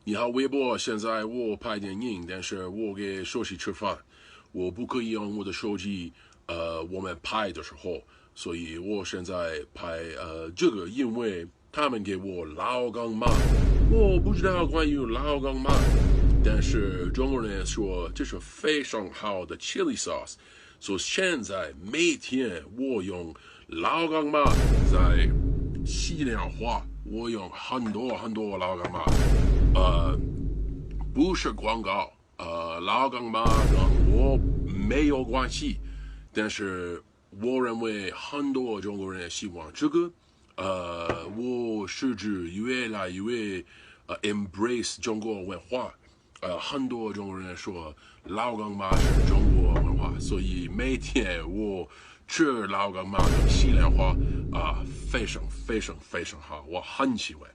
你好，微博。现在我拍电影，但是我给手机吃饭，我不可以用我的手机。我们拍的时候，所以我现在拍这个，因为他们给我老干妈，我不知道关于老干妈，但是中国人说这是非常好的 chili sauce，所以现在每天我用老干妈在西凉话，我用很多很多老干妈。呃，不是广告，老干妈跟我没有关系，但是我认为很多中国人喜欢这个。我试着越来越embrace 中国文化。很多中国人说老干妈是中国文化，所以每天我吃老干妈的西凉话非常非常非常好，我很喜欢。